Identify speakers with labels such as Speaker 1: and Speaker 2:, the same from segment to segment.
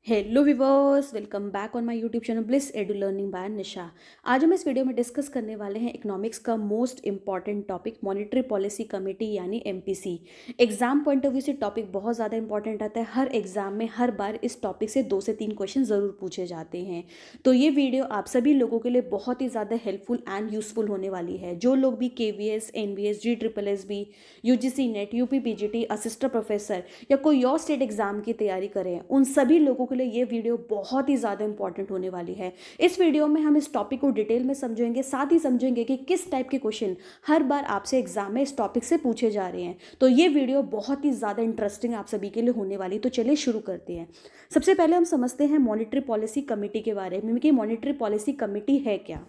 Speaker 1: Hello viewers, welcome back on my YouTube channel Bliss Edu learning by Nisha. आज हम इस video में discuss करने वाले हैं इकोनॉमिक्स का most important topic monetary policy committee यानी MPC. Exam point of view से टॉपिक बहुत ज़्यादा इंपॉर्टेंट आता है। हर एग्जाम में हर बार इस टॉपिक से 2 से 3 क्वेश्चन ज़रूर पूछे जाते हैं। तो ये वीडियो आप सभी लोगों के लिए बहुत ही ज़्यादा हेल्पफुल एंड यूजफुल होने वाली है। जो लोग भी KVS, NVS, GSSB, UGC net, UP PGT, assistant professor या कोई और स्टेट एग्जाम की तैयारी करें, उन सभी लोगों के लिए ये वीडियो बहुत ही ज़्यादा इंपॉर्टेंट होने वाली है। इस वीडियो में हम इस टॉपिक को डिटेल में समझेंगे, साथ ही समझेंगे कि किस टाइप के क्वेश्चन हर बार आपसे एग्जाम में इस टॉपिक से पूछे जा रहे हैं। तो ये वीडियो बहुत ही ज़्यादा इंटरेस्टिंग आप सभी के लिए होने वाली। तो चलिए शुरू करते हैं। सबसे पहले हम समझते हैं मॉनेटरी पॉलिसी कमेटी के बारे में कि मॉनेटरी पॉलिसी कमेटी है क्या।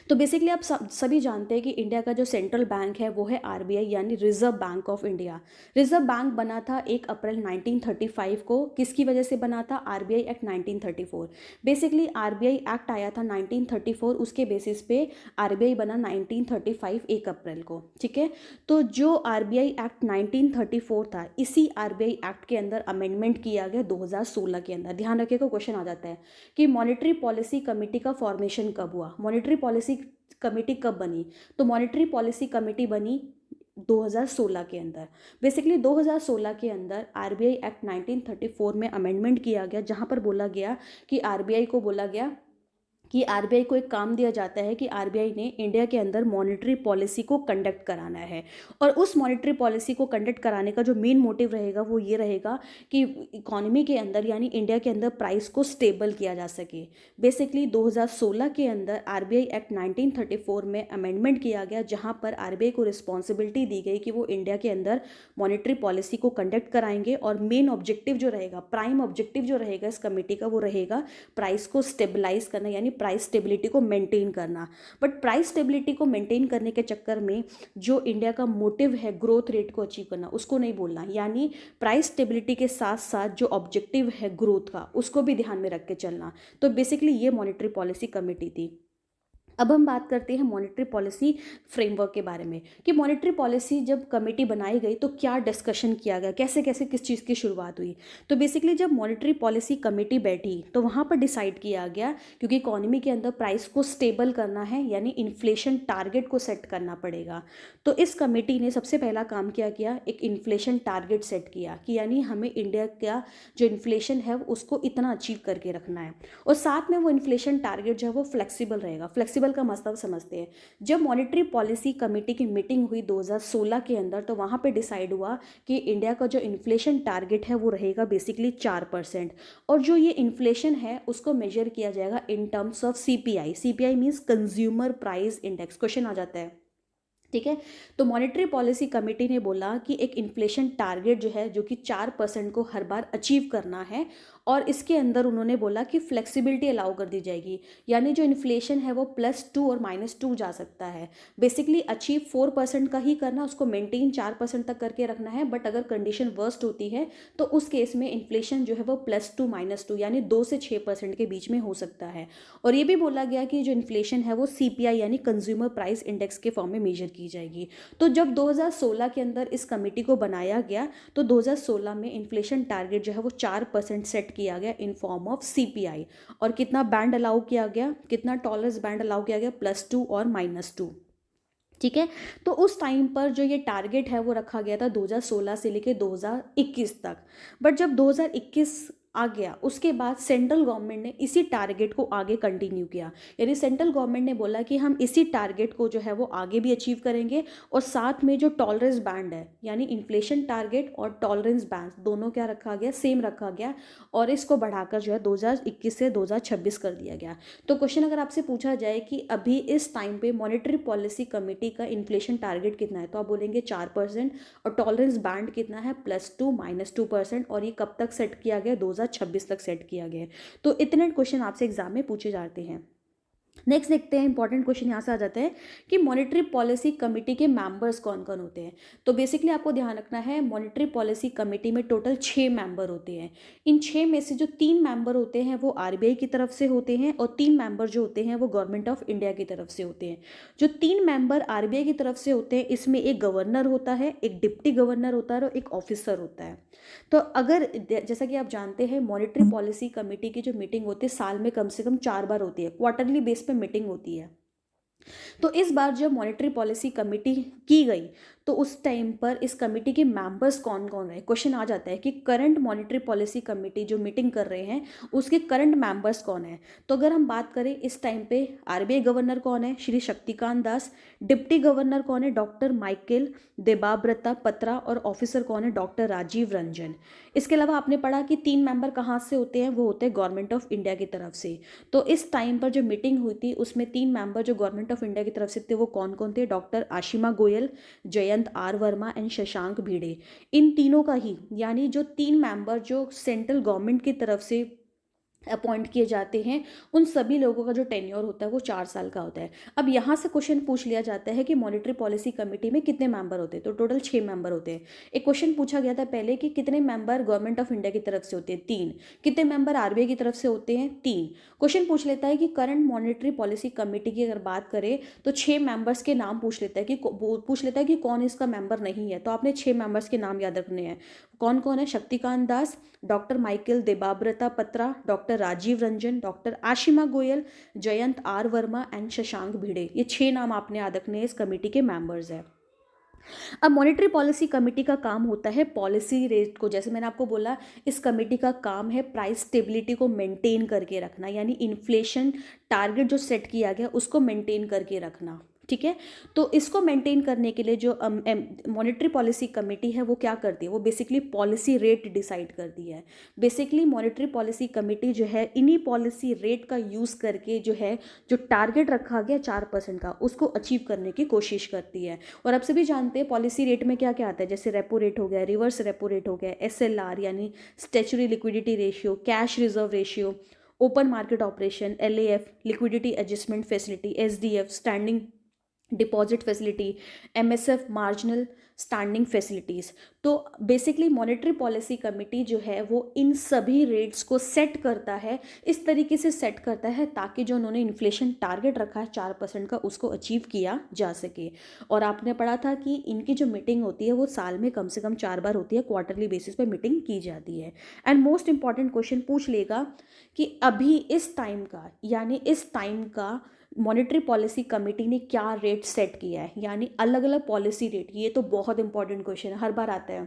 Speaker 1: तो बेसिकली आप सभी जानते हैं कि इंडिया का जो सेंट्रल बैंक है वो है RBI यानी reserve bank of India. Reserve bank बना था 1 अप्रैल 1935 को। किसकी वजह से बना था? RBI act 1934। Basically RBI act आया था 1934, उसके बेसिस पे RBI बना 1935 1 अप्रैल को। ठीक है। तो जो RBI एक्ट 1934 था, इसी RBI एक्ट के अंदर अमेंडमेंट किया गया 2016 के अंदर। ध्यान रखिएगा, क्वेश्चन आ जाता है कि मॉनेटरी पॉलिसी कमेटी का फॉर्मेशन कब हुआ, मॉनेटरी पॉलिसी कमेटी कब बनी। तो मॉनेटरी पॉलिसी कमेटी बनी 2016 के अंदर। बेसिकली 2016 के अंदर RBI एक्ट 1934 में अमेंडमेंट किया गया, जहां पर बोला गया कि RBI को बोला गया कि RBI को एक काम दिया जाता है कि RBI ने इंडिया के अंदर मॉनेटरी पॉलिसी को कंडक्ट कराना है। और उस मॉनेटरी पॉलिसी को कंडक्ट कराने का जो मेन मोटिव रहेगा वो ये रहेगा कि इकोनॉमी के अंदर यानी इंडिया के अंदर प्राइस को स्टेबल किया जा सके। बेसिकली 2016 के अंदर RBI एक्ट 1934 में अमेंडमेंट किया गया, जहां पर RBI को रिस्पॉन्सिबिलिटी दी गई कि वो इंडिया के अंदर मॉनेटरी पॉलिसी को कंडक्ट कराएंगे। और मेन ऑब्जेक्टिव जो रहेगा, प्राइम ऑब्जेक्टिव जो रहेगा इस कमेटी का, वो रहेगा प्राइस को स्टेबलाइज करना यानी प्राइस स्टेबिलिटी को मेंटेन करना। बट प्राइस स्टेबिलिटी को मेंटेन करने के चक्कर में जो इंडिया का मोटिव है ग्रोथ रेट को अचीव करना, उसको नहीं बोलना। यानी प्राइस स्टेबिलिटी के साथ साथ जो ऑब्जेक्टिव है ग्रोथ का, उसको भी ध्यान में रख के चलना। तो बेसिकली ये मॉनेटरी पॉलिसी कमेटी थी। अब हम बात करते हैं मॉनेटरी पॉलिसी फ्रेमवर्क के बारे में कि मॉनेटरी पॉलिसी जब कमेटी बनाई गई तो क्या डिस्कशन किया गया, कैसे कैसे किस चीज़ की शुरुआत हुई। तो बेसिकली जब मॉनेटरी पॉलिसी कमेटी बैठी तो वहाँ पर डिसाइड किया गया, क्योंकि इकोनॉमी के अंदर प्राइस को स्टेबल करना है यानी इन्फ्लेशन टारगेट को सेट करना पड़ेगा। तो इस कमेटी ने सबसे पहला काम क्या किया, एक इन्फ्लेशन टारगेट सेट किया कि यानी हमें इंडिया का जो इन्फ्लेशन है उसको इतना अचीव करके रखना है। और साथ में वो इन्फ्लेशन टारगेट जो है वो फ्लेक्सिबल रहेगा। फ्लेक्सिबल का मतलब समझते हैं। जब मॉनेटरी पॉलिसी कमेटी की मीटिंग हुई 2016 के अंदर, तो वहां पे डिसाइड हुआ कि इंडिया का जो इन्फ्लेशन टारगेट है वो रहेगा बेसिकली 4%। और जो ये इन्फ्लेशन है उसको मेजर किया जाएगा in terms of CPI। CPI means consumer price index. Question आ जाता है। ठीक है। तो मॉनेटरी पॉलिसी कमेटी ने बोला कि एक इन्फ्लेशन टारगेट जो है, जो कि 4% को हर बार अचीव करना है। और इसके अंदर उन्होंने बोला कि फ्लेक्सिबिलिटी अलाउ कर दी जाएगी, यानी जो इन्फ्लेशन है वो +2 और -2 जा सकता है। बेसिकली अचीव 4% का ही करना, उसको मेंटेन 4% तक करके रखना है। बट अगर कंडीशन वर्स्ट होती है तो उस केस में इन्फ्लेशन जो है वो +2 -2 यानी 2 से 6% के बीच में हो सकता है। और ये भी बोला गया कि जो इन्फ्लेशन है वो CPI यानी कंज्यूमर प्राइस इंडेक्स के फॉर्म में मेजर की जाएगी। तो जब 2016 के अंदर इस कमेटी को बनाया गया तो 2016 में इन्फ्लेशन टारगेट जो है वो 4% सेट किया गया इन फॉर्म ऑफ CPI। और कितना बैंड अलाउ किया गया, कितना टॉलरेंस बैंड अलाउ किया गया, +2 और -2। ठीक है। तो उस टाइम पर जो ये टारगेट है वो रखा गया था 2016 से लेकर 2021 तक। बट जब 2021 आ गया उसके बाद सेंट्रल गवर्नमेंट ने इसी टारगेट को आगे कंटिन्यू किया। यानी सेंट्रल गवर्नमेंट ने बोला कि हम इसी टारगेट को जो है वो आगे भी अचीव करेंगे। और साथ में जो टॉलरेंस बैंड है यानी इन्फ्लेशन टारगेट और टॉलरेंस बैंड दोनों क्या रखा गया, सेम रखा गया। और इसको बढ़ाकर जो है 2021 से 2026 कर दिया गया। तो क्वेश्चन अगर आपसे पूछा जाए कि अभी इस टाइम पे मॉनेटरी पॉलिसी कमेटी का इन्फ्लेशन टारगेट कितना है, तो आप बोलेंगे 4%। और टॉलरेंस बैंड कितना है, +2 -2%। और ये कब तक सेट किया गया, 2026 तक सेट किया गया है। तो इतने क्वेश्चन आपसे एग्जाम में पूछे जाते हैं। नेक्स्ट देखते हैं, इंपॉर्टेंट क्वेश्चन यहाँ से आ जाते हैं कि मॉनेटरी पॉलिसी कमेटी के मेंबर्स कौन कौन होते हैं। तो बेसिकली आपको ध्यान रखना है, मॉनेटरी पॉलिसी कमेटी में टोटल 6 मेंबर होते हैं। इन 6 में से जो 3 मेंबर होते हैं वो आरबीआई की तरफ से होते हैं और 3 मेंबर जो होते हैं वो गवर्नमेंट ऑफ इंडिया की तरफ से होते हैं। जो 3 मेंबर आरबीआई की तरफ से होते हैं इसमें एक गवर्नर होता है, एक डिप्टी गवर्नर होता है और एक ऑफिसर होता है। तो अगर जैसा कि आप जानते हैं, मॉनेटरी पॉलिसी कमेटी की जो मीटिंग होती है साल में कम से कम 4 बार होती है, क्वार्टरली बेस पे मीटिंग होती है। तो इस बार जब मॉनेटरी पॉलिसी कमेटी की गई तो उस टाइम पर इस कमेटी के मेंबर्स कौन कौन रहे। क्वेश्चन आ जाता है कि करंट मॉनेटरी पॉलिसी कमेटी जो मीटिंग कर रहे हैं उसके करंट मेंबर्स कौन है। तो अगर हम बात करें इस टाइम पे, आरबीआई गवर्नर कौन है, श्री शक्तिकांत दास। डिप्टी गवर्नर कौन है, डॉक्टर माइकल देबाब्रता पत्रा। और ऑफिसर कौन है, डॉक्टर राजीव रंजन। इसके अलावा आपने पढ़ा कि 3 मेंबर कहाँ से होते हैं, वो होते हैं गवर्नमेंट ऑफ इंडिया की तरफ से। तो इस टाइम पर जो मीटिंग हुई थी उसमें 3 मेंबर जो गवर्नमेंट ऑफ इंडिया की तरफ से थे वो कौन कौन थे, doctor Ashima Goyal, Jayant R Varma and Shashank Bhide. इन तीनों का ही, यानी जो 3 मेंबर जो सेंट्रल गवर्नमेंट की तरफ से अपॉइंट किए जाते हैं, उन सभी लोगों का जो टेन्योर होता है वो 4 साल का होता है। अब यहाँ से क्वेश्चन पूछ लिया जाता है कि मॉनेटरी पॉलिसी कमेटी में कितने मेंबर होते हैं। तो टोटल 6 मेंबर होते हैं। एक क्वेश्चन पूछा गया था पहले कि कितने मेंबर गवर्नमेंट ऑफ इंडिया की तरफ से होते हैं, 3। कितने मेंबर आरबीआई की तरफ से होते हैं, 3। क्वेश्चन पूछ लेता है कि करंट मॉनेटरी पॉलिसी कमेटी की अगर बात करें तो 6 मेंबर्स के नाम पूछ लेता है कि पूछ लेता है कि कौन इसका मेंबर नहीं है। तो आपने 6 मेंबर्स के नाम याद रखने हैं। कौन कौन है, Shaktikanta Das, doctor Michael Debabrata Patra, doctor Rajiv Ranjan, doctor Ashima Goyal, Jayant R Varma and Shashank Bhide. ये 6 नाम आपने याद रखने हैं, इस कमेटी के मेंबर्स हैं। अब मॉनेटरी पॉलिसी कमेटी का काम होता है पॉलिसी रेट को, जैसे मैंने आपको बोला, इस कमेटी का काम है प्राइस स्टेबिलिटी को मेंटेन करके रखना, यानी इन्फ्लेशन टारगेट जो सेट किया गया उसको मेंटेन करके रखना। ठीक है। तो इसको मेंटेन करने के लिए जो मॉनेटरी पॉलिसी कमेटी है वो क्या करती है, वो बेसिकली पॉलिसी रेट डिसाइड करती है। बेसिकली मॉनेटरी पॉलिसी कमेटी जो है इन्हीं पॉलिसी रेट का यूज़ करके जो है, जो टारगेट रखा गया 4% का, उसको अचीव करने की कोशिश करती है। और आप सभी जानते हैं पॉलिसी रेट में क्या क्या आता है, जैसे रेपो रेट हो गया, रिवर्स रेपो रेट हो गया, एसएलआर यानी statutory liquidity ratio, cash reserve ratio, open market operation, LAF liquidity adjustment facility, SDF standing deposit facility, MSF marginal standing facilities. तो बेसिकली मॉनेटरी पॉलिसी कमेटी जो है वो इन सभी रेट्स को सेट करता है, इस तरीके से सेट करता है ताकि जो उन्होंने इन्फ्लेशन टारगेट रखा है 4% का उसको अचीव किया जा सके। और आपने पढ़ा था कि इनकी जो मीटिंग होती है वो साल में कम से कम 4 बार होती है, क्वार्टरली बेसिस पे मीटिंग की जाती है। एंड मोस्ट इंपॉर्टेंट क्वेश्चन पूछ लेगा कि अभी इस टाइम का, यानी इस टाइम का मॉनेटरी पॉलिसी कमेटी ने क्या रेट सेट किया है, यानी अलग अलग पॉलिसी रेट। ये तो बहुत इंपॉर्टेंट क्वेश्चन है, हर बार आता है।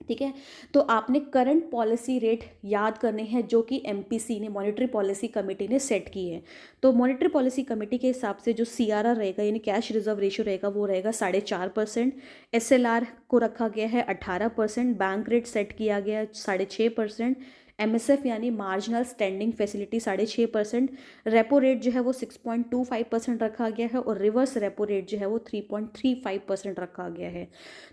Speaker 1: ठीक है। तो आपने करंट पॉलिसी रेट याद करने हैं जो कि एमपीसी ने, मॉनेटरी पॉलिसी कमेटी ने सेट की है। तो मॉनेटरी पॉलिसी कमेटी के हिसाब से जो सीआरआर रहेगा यानी कैश रिजर्व रेशियो रहेगा वो रहेगा 4.5%। एसएलआर को रखा गया है 18%। बैंक रेट सेट किया गया है 6.5%। एमएसएफ यानी marginal standing facility 6.5%। Repo rate जो है वो 6.25% रखा गया है और रिवर्स रेपो रेट जो है वो 3.35% रखा गया है।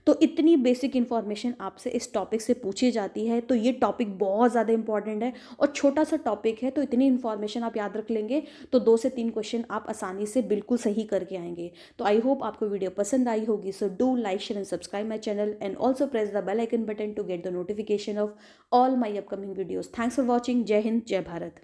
Speaker 1: तो इतनी बेसिक इन्फॉर्मेशन आपसे इस टॉपिक से पूछी जाती है। तो ये टॉपिक बहुत ज़्यादा इंपॉर्टेंट है और छोटा सा टॉपिक है, तो इतनी इन्फॉर्मेशन आप याद रख लेंगे तो 2 से 3 क्वेश्चन आप आसानी से बिल्कुल सही करके आएंगे। तो आई होप आपको वीडियो पसंद आई होगी। So do like, share and subscribe my channel and also press the bell icon button to get the notification of all my upcoming videos. Thanks for watching. जय हिंद, जय भारत।